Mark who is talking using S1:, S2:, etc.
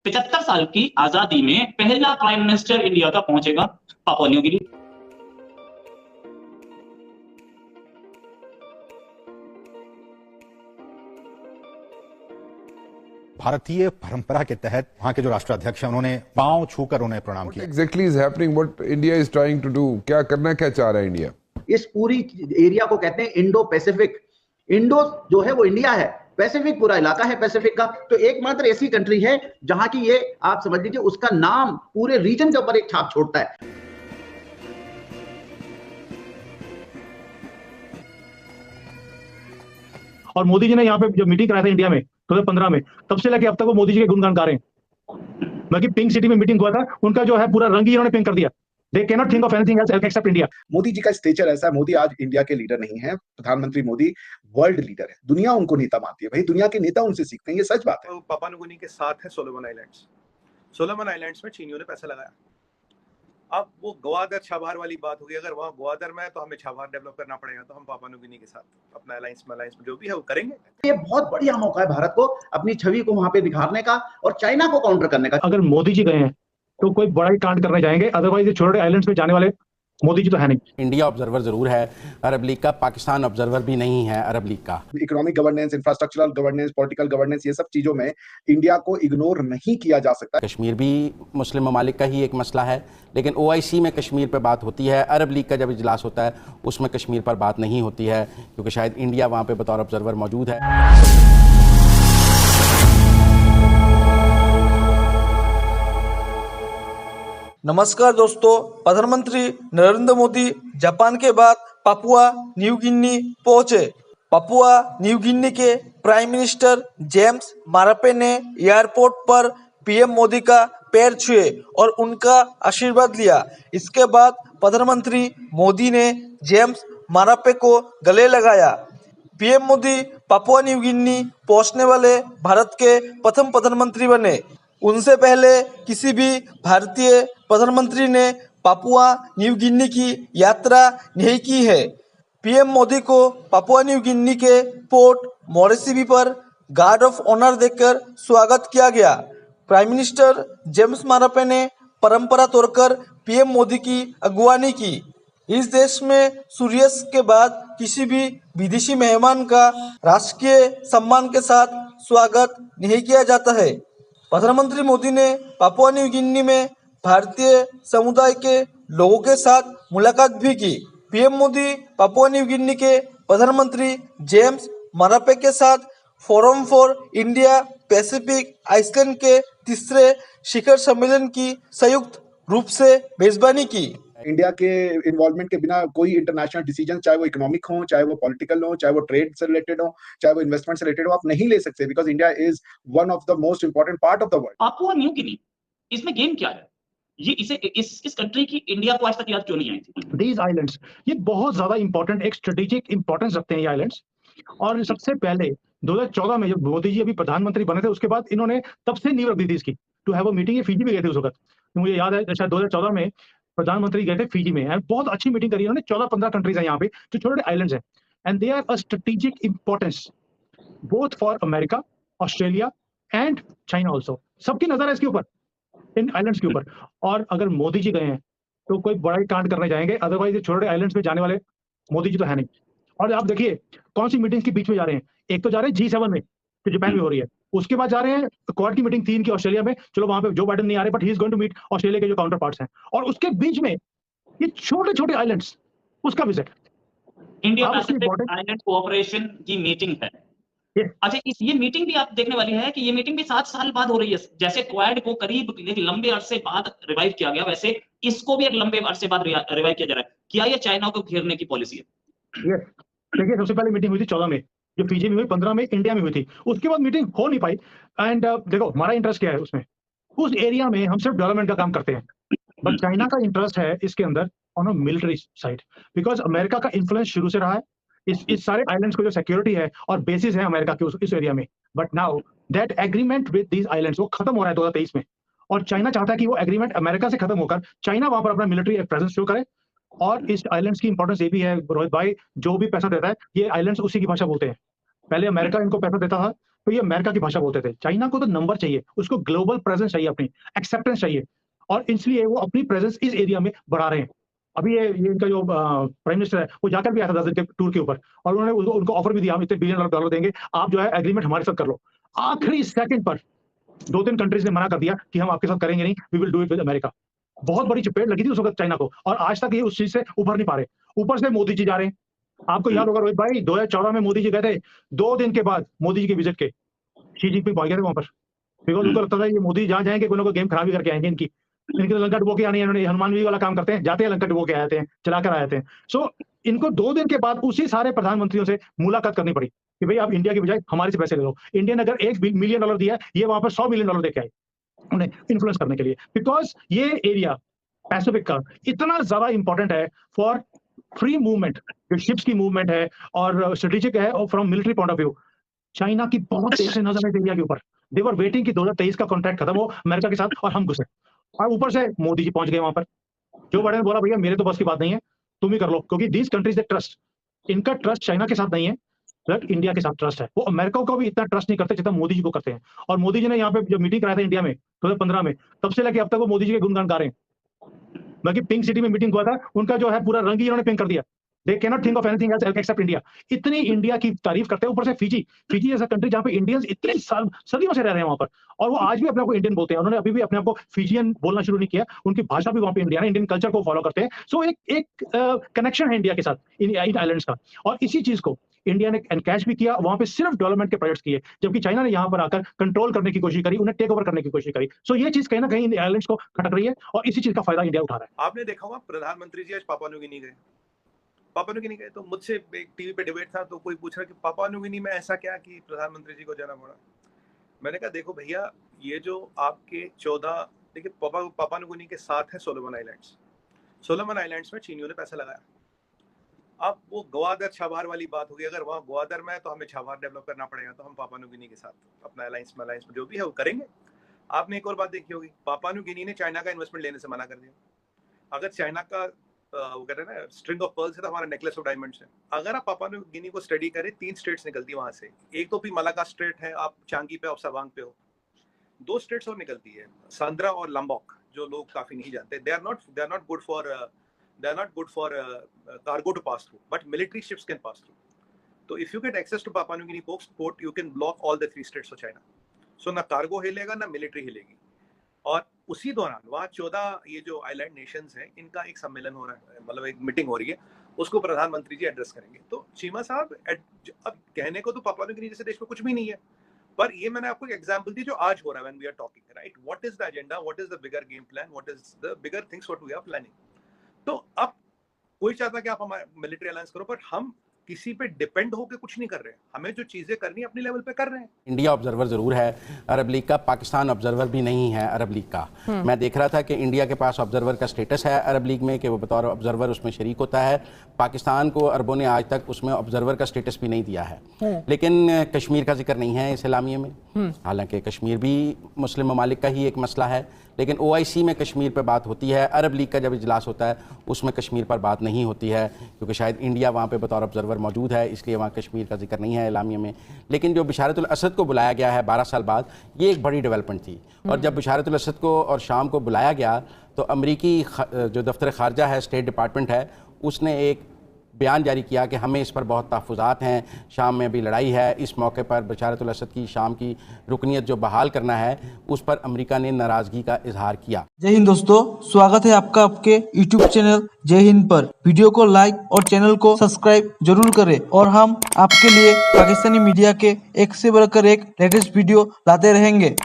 S1: 75 साल की आजादी में पहला प्राइम मिनिस्टर इंडिया का पहुंचेगा पापुआ न्यू गिनी।
S2: भारतीय परंपरा के तहत वहां के जो राष्ट्राध्यक्ष हैं उन्होंने पांव छूकर उन्हें प्रणाम किया।
S3: Exactly is happening, what India is trying to do, क्या करना क्या चाह रहा है इंडिया?
S4: इस पूरी एरिया को कहते हैं इंडो पैसिफिक। इंडो जो है वो इंडिया है, पैसिफिक पूरा इलाका है पैसिफिक का। तो एकमात्र ऐसी कंट्री है जहां की ये आप समझ लीजिए उसका नाम पूरे रीजन के ऊपर एक छाप छोड़ता है।
S5: और मोदी जी ने यहाँ पे जो मीटिंग कराया था इंडिया में 2015 में, तब से लेके अब तक वो मोदी जी के गुणगान गा रहे हैं। बाकी पिंक सिटी में मीटिंग हुआ था, उनका जो है पूरा रंग ही इन्होंने पिंक कर दिया। They cannot think of anything else except India.
S6: Modi ji का स्टेचर ऐसा है, मोदी आज इंडिया के लीडर नहीं है, प्रधानमंत्री मोदी वर्ल्ड लीडर है। दुनिया उनको नेता मानती है, भाई दुनिया के नेता उनसे सीखते हैं, ये सच बात है।
S7: पापुआ न्यू गिनी के साथ है सोलोमन आइलैंड्स। सोलोमन आइलैंड्स में चीनियों ने पैसा लगाया। अब वो ग्वादर छाबार वाली बात होगी, अगर वहाँ ग्वादर में है तो हमें छाबार डेवलप करना पड़ेगा, तो हम पापुआ न्यू गिनी के साथ अपना अलायंस में जो भी है वो करेंगे।
S4: ये बहुत बढ़िया मौका है भारत को अपनी छवि को वहां पे दिखाने का और चाइना को काउंटर करने का।
S5: अगर मोदी जी गए हैं तो कोई बड़ा ही कांड करने जाएंगे, अदरवाइज ये छोटे आइलैंड्स में जाने वाले मोदी जी तो है नहीं।
S8: इंडिया ऑब्जर्वर जरूर है अरब लीग का, पाकिस्तान ऑब्जर्वर भी नहीं है अरब लीग का।
S6: Economic governance, infrastructural governance, political governance, ये सब चीजों में इंडिया को इग्नोर नहीं किया जा सकता।
S8: कश्मीर भी मुस्लिम ममालिक का ही एक मसला है, लेकिन OIC में कश्मीर पर बात होती है। अरब लीग का जब इजलास होता है उसमें कश्मीर पर बात नहीं होती है, क्योंकि शायद इंडिया वहाँ पे बतौर ऑब्जर्वर मौजूद है।
S9: नमस्कार दोस्तों, प्रधानमंत्री नरेंद्र मोदी जापान के बाद पापुआ न्यू गिनी पहुंचे। पापुआ न्यू गिनी के प्राइम मिनिस्टर जेम्स मारापे ने एयरपोर्ट पर PM मोदी का पैर छुए और उनका आशीर्वाद लिया। इसके बाद प्रधानमंत्री मोदी ने जेम्स मारापे को गले लगाया। PM मोदी पापुआ न्यू गिनी पहुंचने वाले भारत के प्रथम प्रधानमंत्री बने। उनसे पहले किसी भी भारतीय प्रधानमंत्री ने पापुआ न्यू गिनी की यात्रा नहीं की है। PM मोदी को पापुआ न्यू गिनी के पोर्ट मॉरिशस पर गार्ड ऑफ ऑनर देकर स्वागत किया गया। प्राइम मिनिस्टर जेम्स मारापे ने परंपरा तोड़कर PM मोदी की अगुवानी की। इस देश में सूर्यास्त के बाद किसी भी विदेशी मेहमान का राष्ट्रीय सम्मान के साथ स्वागत नहीं किया जाता है। प्रधानमंत्री मोदी ने पापुआ न्यू गिनी में भारतीय समुदाय के लोगों के साथ मुलाकात भी की। PM Modi Papua New Guinea के प्रधानमंत्री जेम्स मारापे के साथ Forum for India Pacific Island के तीसरे शिखर सम्मेलन की संयुक्त रूप से मेजबानी की।
S6: इंडिया के इन्वॉल्वमेंट के बिना कोई इंटरनेशनल डिसीजन, चाहे वो इकोनॉमिक हो, चाहे वो पॉलिटिकल हो, चाहे वो ट्रेड से रिलेटेड हो, चाहे वो इन्वेस्टमेंट से रिलेटेड हो, आप नहीं ले सकते, because India is one of the most important part of the world.
S1: Papua New गिनी, इसमें गेम क्या है? ये इस कंट्री की इंडिया को आज तक याद क्यों नहीं आई थी?
S5: These islands, ये बहुत ज्यादा इंपॉर्टेंट, एक स्ट्रेटेजिक इंपॉर्टेंस रखते हैं ये आइलैंड्स। और सबसे पहले 2014 में जब मोदी जी अभी प्रधानमंत्री बने थे, उसके बाद इन्होंने तब से नींव रख दी थी इसकी टू हैव अ मीटिंग। ये फिजी भी गए थे उस वक्त, तो मुझे याद है शायद 2014 में प्रधानमंत्री गए थे फिजी में, एंड बहुत अच्छी मीटिंग करी इन्होंने। 14-15 कंट्रीज हैं यहाँ पे जो छोटे आइलैंड्स हैं, and they are a strategic importance both for America, Australia and China also. सबकी नजर है इसके ऊपर, इन आइलैंड्स के ऊपर। और अगर मोदी जी गए हैं तो कोई बड़ा ही कांड करने जाएंगे, अदरवाइज ये छोटे आइलैंड्स में जाने वाले मोदी जी तो है नहीं। और आप देखिए कौन सी मीटिंग्स के बीच में जा रहे हैं। एक तो जा रहे हैं G7 में जो जापान में हो रही है, उसके बाद जा रहे हैं क्वाड की मीटिंग 3 की ऑस्ट्रेलिया में। चलो वहां पे जो बाइडेन नहीं आ रहे, but he is going to meet Australia के जो काउंटर पार्ट्स हैं। और उसके बीच में ये छोटे छोटे आइलैंड्स, उसका visit.
S1: India Pacific island cooperation की मीटिंग है। अच्छा, ये मीटिंग भी आप देखने वाली है कि ये मीटिंग भी 7 साल बाद हो रही है। जैसे क्वाड को करीब एक लंबे अरसे बाद रिवाइव किया गया, वैसे इसको भी एक लंबे अरसे बाद रिवाइव किया जा रहा है। क्या ये चाइना को घेरने की पॉलिसी है?
S5: देखिए, सबसे पहले मीटिंग हुई थी 14 में, जो फिजी में हुई, 15 में इंडिया में हुई थी। उसके बाद मीटिंग हो नहीं पाई। एंड देखो हमारा इंटरेस्ट क्या है उसमें, उस एरिया में हम सिर्फ डेवलपमेंट का काम करते हैं, बट चाइना का इंटरेस्ट है इसके अंदर on a military side, because America का इन्फ्लुएंस शुरू से रहा है इस सारे आइलैंड्स को, जो सिक्योरिटी है और बेसिस है अमेरिका के इस एरिया में। But now that agreement with these islands वो खत्म हो रहा है 2023 में, और चाइना चाहता है कि वो एग्रीमेंट अमेरिका से खत्म होकर चाइना वहां पर अपना मिलिट्री प्रेजेंस शो करे। और इस आइलैंड्स की इंपॉर्टेंस ये भी है रोहित भाई, जो भी पैसा देता है ये आइलैंड्स उसी की भाषा बोलते हैं। पहले अमेरिका इनको पैसा देता था, तो ये अमेरिका की भाषा बोलते थे। चाइना को तो नंबर चाहिए, उसको ग्लोबल प्रेजेंस चाहिए, अपनी एक्सेप्टेंस चाहिए, और इसलिए वो अपनी प्रेजेंस इस एरिया में बढ़ा रहे हैं। अभी ये इनका जो प्राइम मिनिस्टर है वो जाकर भी आया था 10 दिन के टूर के ऊपर, और उन्होंने उनको ऑफर भी दिया, हम इतने $1 बिलियन देंगे, आप जो है एग्रीमेंट हमारे साथ कर लो। आखिरी सेकंड पर 2-3 कंट्रीज ने मना कर दिया कि हम आपके साथ करेंगे नहीं, we will do it with America. बहुत बड़ी चपेट लगी थी उस वक्त चाइना को, और आज तक ये उस चीज से उभर नहीं पा रहे। ऊपर से मोदी जी जा रहे हैं, आपको याद होगा रोहित भाई, 2014 में मोदी जी गए थे, 2 दिन के बाद मोदी जी के विजिट के शी जिनपिंग पहुंच गए थे वहां पर, बिकॉज उनको लगता था ये मोदी जहां जाएंगे कोई ना कोई गेम खराब ही करके आएंगे इनकी तो लंका डुबो के आनी है, इन्होंने हनुमान जी वाला काम करते हैं, जाते हैं लंका डुबो के आते हैं, चलाकर आते हैं। सो इनको 2 दिन के बाद उसी सारे प्रधानमंत्रियों से मुलाकात करनी पड़ी कि भाई आप इंडिया की बजाय हमारे से पैसे ले लो। इंडिया ने अगर $1 मिलियन दिया है, ये वहां पर $100 मिलियन देके आए उन्हें इन्फ्लुएंस करने के लिए, बिकॉज ये एरिया पैसिफिक का इतना ज्यादा इंपॉर्टेंट है फॉर फ्री मूवमेंट, जो शिप्स की मूवमेंट है और स्ट्रेटेजिक है, और from military point of view China की बहुत तेज से नजर है एरिया के ऊपर। दे वर वेटिंग कि 2023 का कॉन्ट्रैक्ट खत्म हो अमेरिका के साथ और हम घुसे, और ऊपर से मोदी जी पहुंच गए वहां पर। जो बाइडेन ने बोला भैया मेरे तो बस की बात नहीं है, तुम ही कर लो, क्योंकि दीज कंट्रीज दे ट्रस्ट, इनका ट्रस्ट चाइना के साथ नहीं है, बट इंडिया के साथ ट्रस्ट है। वो अमेरिका को भी इतना ट्रस्ट नहीं करते जितना मोदी जी को करते हैं। और मोदी जी ने यहाँ पे जब मीटिंग कराया था इंडिया में 2015 में, तब से लेके अब तक वो मोदी जी के गुणगान गा रहे हैं। बाकी पिंक सिटी में मीटिंग हुआ था, उनका जो है पूरा रंग ही इन्होंने पिंक कर दिया। They can not think of anything else except India. इतनी इंडिया की तारीफ करते हैं। ऊपर से फिजी जैसा कंट्री जहाँ पे इंडियंस इतने साल सदियों से रह रहे हैं वहां पर, और वो आज भी अपने आप को इंडियन बोलते हैं। उन्होंने अभी भी अपने आप को फिजियन बोलना शुरू नहीं किया, उनकी भाषा भी वहां पे इंडियन है, इंडियन कल्चर को फॉलो करते हैं। सो एक कनेक्शन है इंडिया के साथ इन आइलैंड्स का, और इसी चीज को इंडिया ने एनकैश भी किया। वहां पे सिर्फ डेवलपमेंट के प्रोजेक्ट्स किए, जबकि चाइना ने यहाँ पर आकर कंट्रोल करने की कोशिश करी, उन्हें टेक ओवर करने की कोशिश करी। सो ये चीज कहीं ना कहीं इन आइलैंड्स को खटक रही है, और इसी चीज का फायदा इंडिया उठा रहा है।
S7: आपने देखा होगा प्रधानमंत्री जी आज पापुआ न्यू गिनी गए। पापुआ न्यू गिनी गए तो मुझसे एक टीवी पे डिबेट था, तो कोई पूछ रहा कि पापुआ न्यू गिनी में ऐसा क्या कि प्रधानमंत्री जी को जाना पड़ा। मैंने कहा देखो भैया, ये जो आपके 14 देखिए पापुआ न्यू गिनी के साथ है सोलोमन आइलैंड्स। सोलोमन आइलैंड्स में चीनियों ने पैसा लगाया। अब वो ग्वादर छाबार वाली बात होगी, अगर वहाँ ग्वादर में है तो हमें छाबार डेवलप करना पड़ेगा, तो हम पापुआ न्यू गिनी के साथ अपना अलायंस में जो भी है वो करेंगे। आपने एक और बात देखी होगी, पापुआ न्यू गिनी ने चाइना का इन्वेस्टमेंट लेने से मना कर दिया। अगर चाइना का वो कहते हैं ना स्ट्रिंग ऑफ पर्ल्स है, तो हमारा नेकलेस ऑफ डायमंड्स है। अगर आप पापुआ न्यू गिनी को स्टडी करें, 3 स्टेट्स निकलती है वहां से। एक तो भी मलाका स्टेट है, आप चांगी पे और सवांग पे हो। 2 स्टेट्स और निकलती है, सांद्रा और लंबोक, जो लोग काफी नहीं जानते। They are not good for cargo to pass through, but military ships can pass through. So if you get access to Papua New Guinea port, you can block all the 3 states of China. So ना cargo हिलेगा ना military हिलेगी। और उसी दौरान वहाँ 14 ये जो island Nations हैं, इनका एक सम्मेलन हो रहा है, मतलब एक मीटिंग हो रही है, उसको प्रधानमंत्री जी एड्रेस करेंगे। तो चीमा साहब अब कहने को तो पापुआ न्यू गिनी जैसे देश में कुछ भी नहीं है, पर ये मैंने आपको एक एग्जांपल दी जो आज हो रहा है। When we are talking, right, what is the agenda, what is the bigger game plan, what is the bigger things what we are planning. तो अब कोई चाहता कि आप हमारे मिलिट्री अलायंस करो, पर हम किसी पे डिपेंड होकर कुछ नहीं कर रहे हैं। हमें जो चीजें करनी है अपने लेवल पे कर रहे हैं।
S8: इंडिया ऑब्जर्वर जरूर है अरब लीग का, पाकिस्तान ऑब्जर्वर भी नहीं है अरब लीग का। मैं देख रहा था कि इंडिया के पास ऑब्जर्वर का स्टेटस है अरब लीग में, कि वो बतौर ऑब्जर्वर उसमें शरीक होता है। पाकिस्तान को अरबों ने आज तक उसमें ऑब्जर्वर का स्टेटस भी नहीं दिया है। लेकिन कश्मीर का जिक्र नहीं है इस एलामिये में, हालांकि कश्मीर भी मुस्लिम ममालिक का ही एक मसला है, लेकिन OIC में कश्मीर पर बात होती है। अरब लीग का जब इजलास होता है उसमें कश्मीर पर बात नहीं होती है, क्योंकि शायद इंडिया वहाँ पे बतौर ऑब्जर्वर मौजूद है, इसलिए वहाँ कश्मीर का जिक्र नहीं है एलामिया में। लेकिन जो बशारतुल असद को बुलाया गया है 12 साल बाद, ये एक बड़ी डेवलपमेंट थी। और जब बशारतुल असद को और शाम को बुलाया गया, तो अमरीकी जो दफ्तर खारजा है, स्टेट डिपार्टमेंट है, उसने एक बयान जारी किया कि हमें इस पर बहुत तहफ़्फ़ुज़ात हैं, शाम में भी लड़ाई है, इस मौके पर बशारतुल असद की शाम की रुकनीत जो बहाल करना है, उस पर अमेरिका ने नाराज़गी का इजहार किया।
S9: जय हिंद दोस्तों, स्वागत है आपका आपके यूट्यूब चैनल जय हिंद पर। वीडियो को लाइक और चैनल को सब्सक्राइब जरूर करें, और हम आपके लिए पाकिस्तानी मीडिया के एक से बढ़कर एक लेटेस्ट वीडियो लाते रहेंगे।